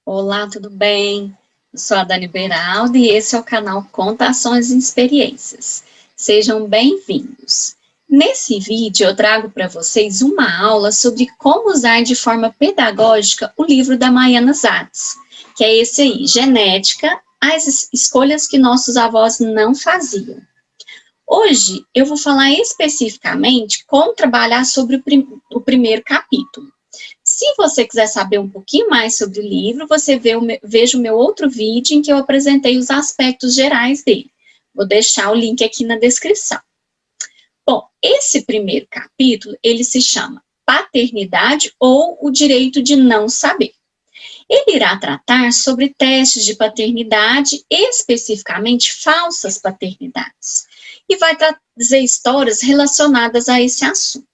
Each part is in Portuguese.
Olá, tudo bem? Eu sou a Dani Beraldo e esse é o canal Contações e Experiências. Sejam bem-vindos. Nesse vídeo eu trago para vocês uma aula sobre como usar de forma pedagógica o livro da Maiana Zatz, que é esse aí, Genética, as escolhas que nossos avós não faziam. Hoje eu vou falar especificamente como trabalhar sobre o primeiro capítulo. Se você quiser saber um pouquinho mais sobre o livro, você veja o meu outro vídeo em que eu apresentei os aspectos gerais dele. Vou deixar o link aqui na descrição. Bom, esse primeiro capítulo, ele se chama Paternidade ou o Direito de Não Saber. Ele irá tratar sobre testes de paternidade, especificamente falsas paternidades, e vai trazer histórias relacionadas a esse assunto.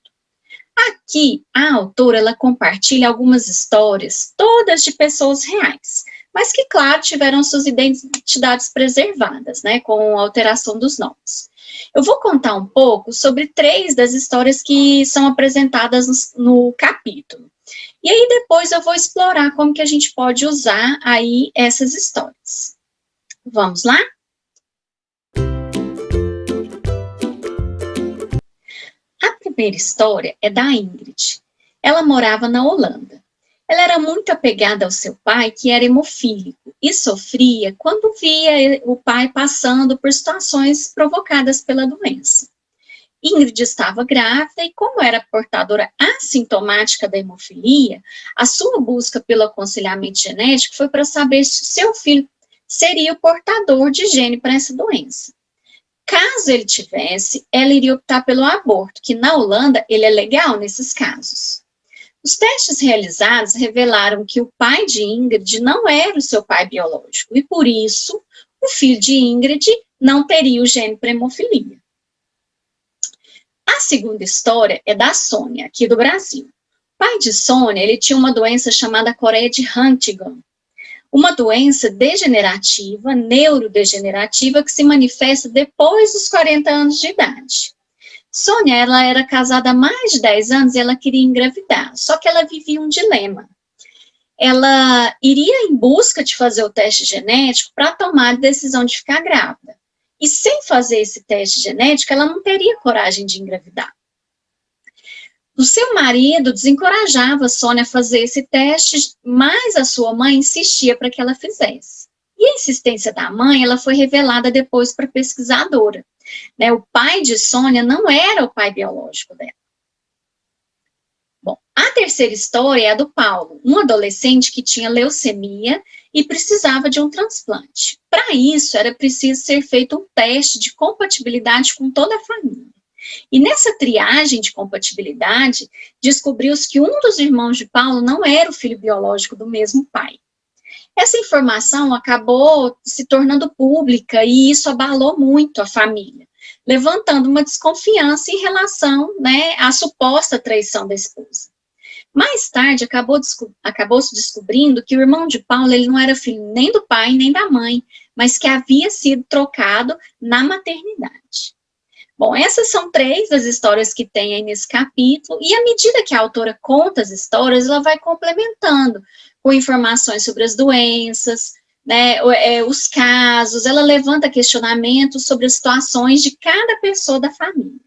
Aqui, a autora, ela compartilha algumas histórias, todas de pessoas reais, mas que, claro, tiveram suas identidades preservadas, né, com a alteração dos nomes. Eu vou contar um pouco sobre 3 das histórias que são apresentadas no capítulo. E aí, depois, eu vou explorar como que a gente pode usar aí essas histórias. Vamos lá? A primeira história é da Ingrid. Ela morava na Holanda. Ela era muito apegada ao seu pai, que era hemofílico, e sofria quando via o pai passando por situações provocadas pela doença. Ingrid estava grávida e, como era portadora assintomática da hemofilia, a sua busca pelo aconselhamento genético foi para saber se o seu filho seria o portador de gene para essa doença. Caso ele tivesse, ela iria optar pelo aborto, que na Holanda ele é legal nesses casos. Os testes realizados revelaram que o pai de Ingrid não era o seu pai biológico e, por isso, o filho de Ingrid não teria o gene para hemofilia. A segunda história é da Sônia, aqui do Brasil. O pai de Sônia, ele tinha uma doença chamada coreia de Huntington, uma doença degenerativa, neurodegenerativa, que se manifesta depois dos 40 anos de idade. Sônia, ela era casada há mais de 10 anos e ela queria engravidar, só que ela vivia um dilema. Ela iria em busca de fazer o teste genético para tomar a decisão de ficar grávida. E sem fazer esse teste genético, ela não teria coragem de engravidar. O seu marido desencorajava a Sônia a fazer esse teste, mas a sua mãe insistia para que ela fizesse. E a insistência da mãe, ela foi revelada depois para a pesquisadora. Né? O pai de Sônia não era o pai biológico dela. Bom, a terceira história é a do Paulo, um adolescente que tinha leucemia e precisava de um transplante. Para isso, era preciso ser feito um teste de compatibilidade com toda a família. E nessa triagem de compatibilidade, descobriu-se que um dos irmãos de Paulo não era o filho biológico do mesmo pai. Essa informação acabou se tornando pública e isso abalou muito a família, levantando uma desconfiança em relação, né, à suposta traição da esposa. Mais tarde, acabou se descobrindo que o irmão de Paulo ele não era filho nem do pai nem da mãe, mas que havia sido trocado na maternidade. Bom, essas são 3 das histórias que tem aí nesse capítulo, e à medida que a autora conta as histórias, ela vai complementando com informações sobre as doenças, né, os casos, ela levanta questionamentos sobre as situações de cada pessoa da família.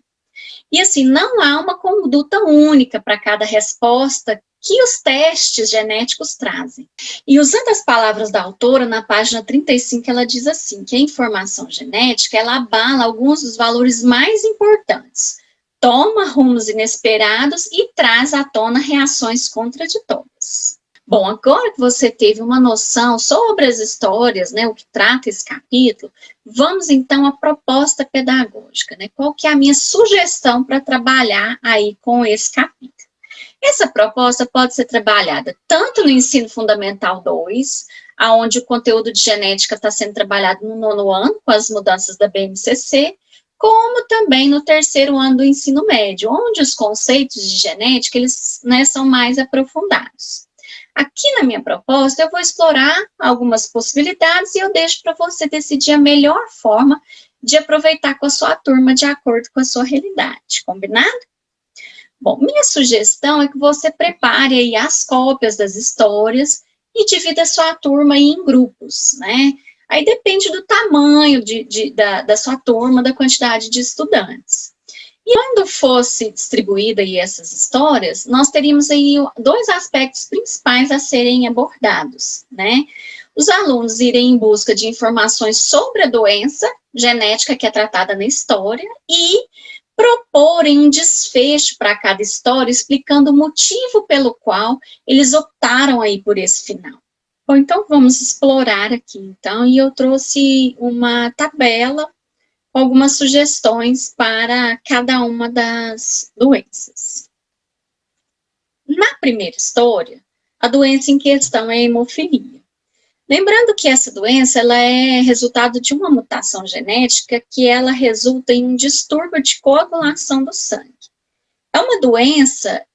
E assim, não há uma conduta única para cada resposta que os testes genéticos trazem. E usando as palavras da autora, na página 35, ela diz assim, que a informação genética, ela abala alguns dos valores mais importantes, toma rumos inesperados e traz à tona reações contraditórias. Bom, agora que você teve uma noção sobre as histórias, né, o que trata esse capítulo, vamos então à proposta pedagógica, né? Qual que é a minha sugestão para trabalhar aí com esse capítulo? Essa proposta pode ser trabalhada tanto no ensino fundamental 2, onde o conteúdo de genética está sendo trabalhado no 9º ano, com as mudanças da BNCC, como também no 3º ano do ensino médio, onde os conceitos de genética eles, né, são mais aprofundados. Aqui na minha proposta, eu vou explorar algumas possibilidades e eu deixo para você decidir a melhor forma de aproveitar com a sua turma de acordo com a sua realidade, combinado? Bom, minha sugestão é que você prepare aí as cópias das histórias e divida sua turma aí em grupos, né? Aí depende do tamanho da sua turma, da quantidade de estudantes. E quando fosse distribuída aí essas histórias, nós teríamos aí dois aspectos principais a serem abordados, né? Os alunos irem em busca de informações sobre a doença genética que é tratada na história e proporem um desfecho para cada história, explicando o motivo pelo qual eles optaram aí por esse final. Bom, então vamos explorar aqui, então, e eu trouxe uma tabela com algumas sugestões para cada uma das doenças. Na primeira história, a doença em questão é a hemofilia. Lembrando que essa doença ela é resultado de uma mutação genética que ela resulta em um distúrbio de coagulação do sangue. É uma doença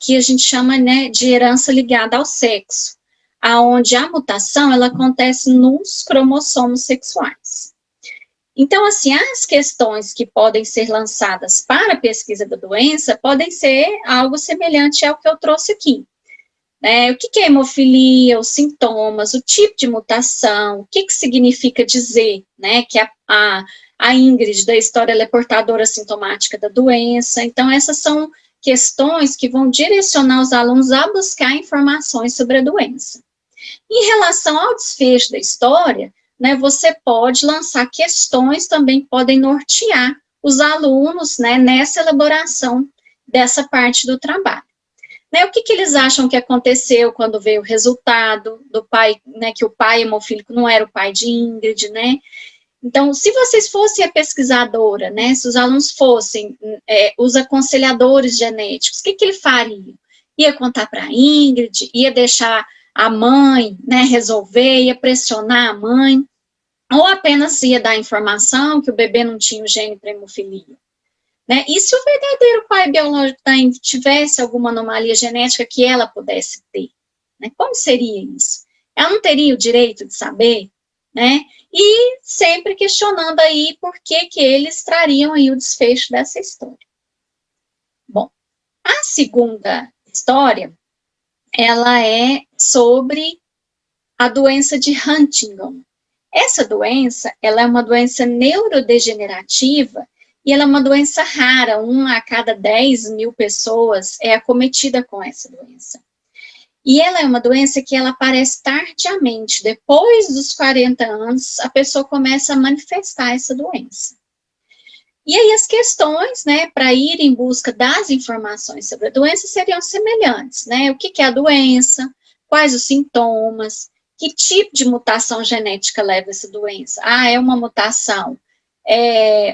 que a gente chama, né, de herança ligada ao sexo, aonde a mutação ela acontece nos cromossomos sexuais. Então, assim, as questões que podem ser lançadas para a pesquisa da doença podem ser algo semelhante ao que eu trouxe aqui. O que é hemofilia, os sintomas, o tipo de mutação, o que significa dizer, né, que a Ingrid da história ela é portadora sintomática da doença. Então, essas são questões que vão direcionar os alunos a buscar informações sobre a doença. Em relação ao desfecho da história, né, você pode lançar questões também que podem nortear os alunos, né, nessa elaboração dessa parte do trabalho. O que eles acham que aconteceu quando veio o resultado do pai, né, que o pai hemofílico não era o pai de Ingrid, né? Então, se vocês fossem a pesquisadora, né, se os alunos fossem os aconselhadores genéticos, o que ele faria? Ia contar para a Ingrid, ia deixar a mãe, né, resolver, ia pressionar a mãe, ou apenas ia dar informação que o bebê não tinha o gene para hemofilia? Né? E se o verdadeiro pai biológico da Ingrid tivesse alguma anomalia genética que ela pudesse ter? Né? Como seria isso? Ela não teria o direito de saber? Né? E sempre questionando aí por que eles trariam aí o desfecho dessa história. Bom, a segunda história, ela é sobre a doença de Huntington. Essa doença, ela é uma doença neurodegenerativa e ela é uma doença rara, 1 a cada 10 mil pessoas é acometida com essa doença. E ela é uma doença que ela aparece tardiamente, depois dos 40 anos, a pessoa começa a manifestar essa doença. E aí as questões, né, para ir em busca das informações sobre a doença seriam semelhantes, né? O que é a doença, quais os sintomas, que tipo de mutação genética leva essa doença? É uma mutação,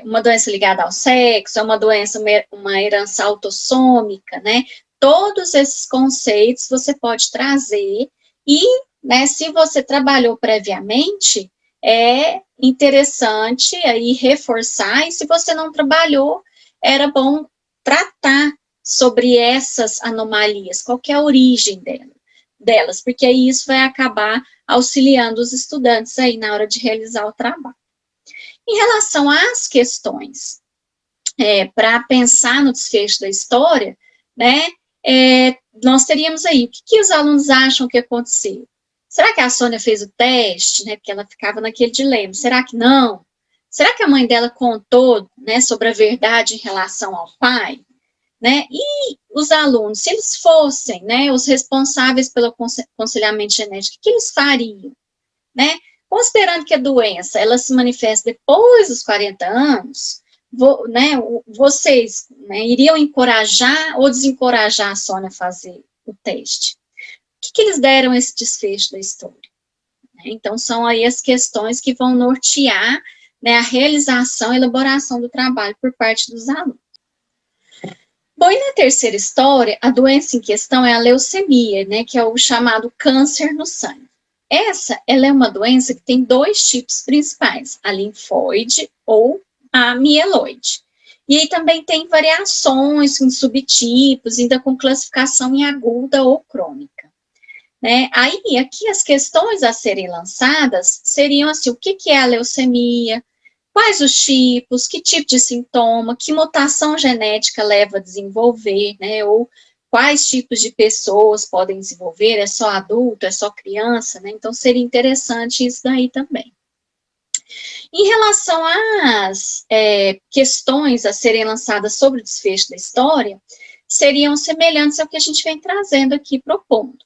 uma doença ligada ao sexo, é uma doença, uma herança autossômica, né? Todos esses conceitos você pode trazer e, né, se você trabalhou previamente, é interessante aí reforçar, e se você não trabalhou, era bom tratar sobre essas anomalias, qual que é a origem delas, porque aí isso vai acabar auxiliando os estudantes aí na hora de realizar o trabalho. Em relação às questões, para pensar no desfecho da história, né, nós teríamos aí, o que os alunos acham que aconteceu? Será que a Sônia fez o teste, né, porque ela ficava naquele dilema, será que não? Será que a mãe dela contou, né, sobre a verdade em relação ao pai? Né? E os alunos, se eles fossem, né, os responsáveis pelo aconselhamento genético, o que eles fariam? Né? Considerando que a doença, ela se manifesta depois dos 40 anos, né, vocês, né, iriam encorajar ou desencorajar a Sônia a fazer o teste? O que eles deram esse desfecho da história? Então, são aí as questões que vão nortear, né, a realização e elaboração do trabalho por parte dos alunos. Bom, e na terceira história, a doença em questão é a leucemia, né, que é o chamado câncer no sangue. Ela é uma doença que tem 2 tipos principais, a linfóide ou a mieloide. E aí também tem variações em subtipos, ainda com classificação em aguda ou crônica. Né? Aí, aqui as questões a serem lançadas seriam assim, o que é a leucemia, quais os tipos, que tipo de sintoma, que mutação genética leva a desenvolver, né, ou quais tipos de pessoas podem desenvolver, é só adulto, é só criança, né? Então, seria interessante isso daí também. Em relação às questões a serem lançadas sobre o desfecho da história, seriam semelhantes ao que a gente vem trazendo aqui, propondo. O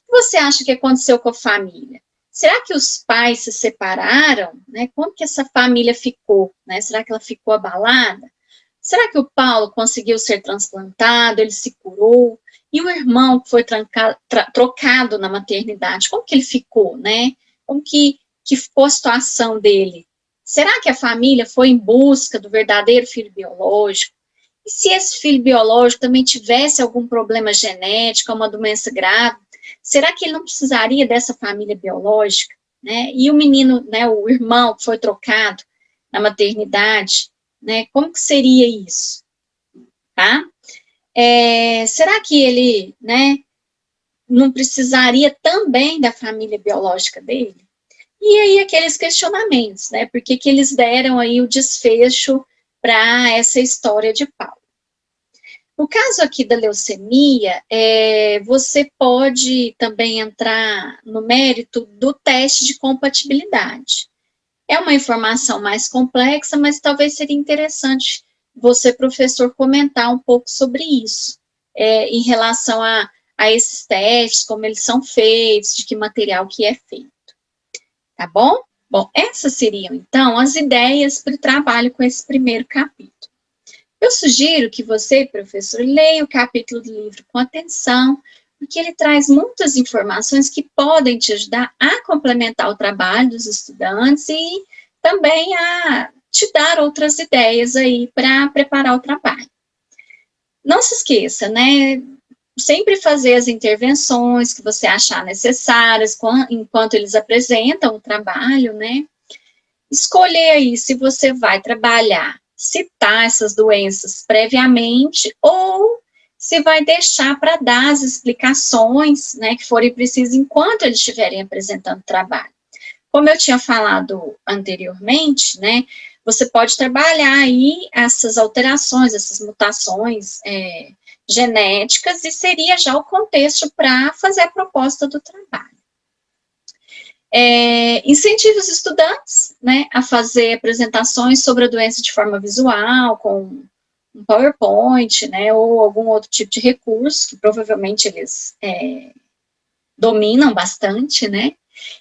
que você acha que aconteceu com a família? Será que os pais se separaram? Né? Como que essa família ficou? Né? Será que ela ficou abalada? Será que o Paulo conseguiu ser transplantado, ele se curou? E o irmão que foi trocado na maternidade, como que ele ficou, né? Como que ficou a situação dele? Será que a família foi em busca do verdadeiro filho biológico? E se esse filho biológico também tivesse algum problema genético, uma doença grave, será que ele não precisaria dessa família biológica? Né? E o menino, né, o irmão que foi trocado na maternidade, né, como que seria isso? Tá? Será que ele, né, não precisaria também da família biológica dele? E aí aqueles questionamentos, né, por que eles deram aí o desfecho para essa história de Paulo? No caso aqui da leucemia, você pode também entrar no mérito do teste de compatibilidade. É uma informação mais complexa, mas talvez seria interessante você, professor, comentar um pouco sobre isso, em relação a esses testes, como eles são feitos, de que material que é feito. Tá bom? Bom, essas seriam, então, as ideias para o trabalho com esse primeiro capítulo. Eu sugiro que você, professor, leia o capítulo do livro com atenção, porque ele traz muitas informações que podem te ajudar a complementar o trabalho dos estudantes e também a te dar outras ideias aí para preparar o trabalho. Não se esqueça, né? Sempre fazer as intervenções que você achar necessárias enquanto eles apresentam o trabalho, né? Escolher aí se você vai trabalhar, citar essas doenças previamente ou se vai deixar para dar as explicações, né, que forem precisas enquanto eles estiverem apresentando o trabalho. Como eu tinha falado anteriormente, né, você pode trabalhar aí essas alterações, essas mutações genéticas, e seria já o contexto para fazer a proposta do trabalho. Incentive os estudantes, né, a fazer apresentações sobre a doença de forma visual, com um PowerPoint, né, ou algum outro tipo de recurso, que provavelmente eles dominam bastante, né.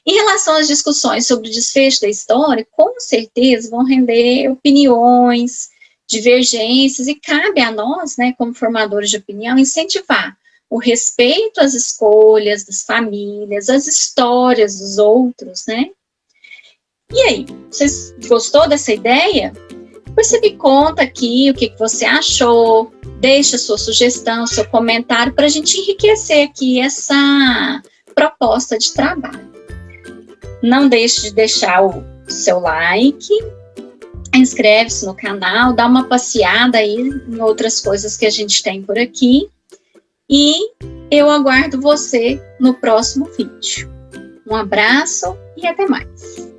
Em relação às discussões sobre o desfecho da história, com certeza vão render opiniões, divergências, e cabe a nós, né, como formadores de opinião, incentivar o respeito às escolhas das famílias, às histórias dos outros, né? E aí, você gostou dessa ideia? Você me conta aqui o que você achou, deixa sua sugestão, seu comentário, para a gente enriquecer aqui essa proposta de trabalho. Não deixe de deixar o seu like, inscreve-se no canal, dá uma passeada aí em outras coisas que a gente tem por aqui, e eu aguardo você no próximo vídeo. Um abraço e até mais!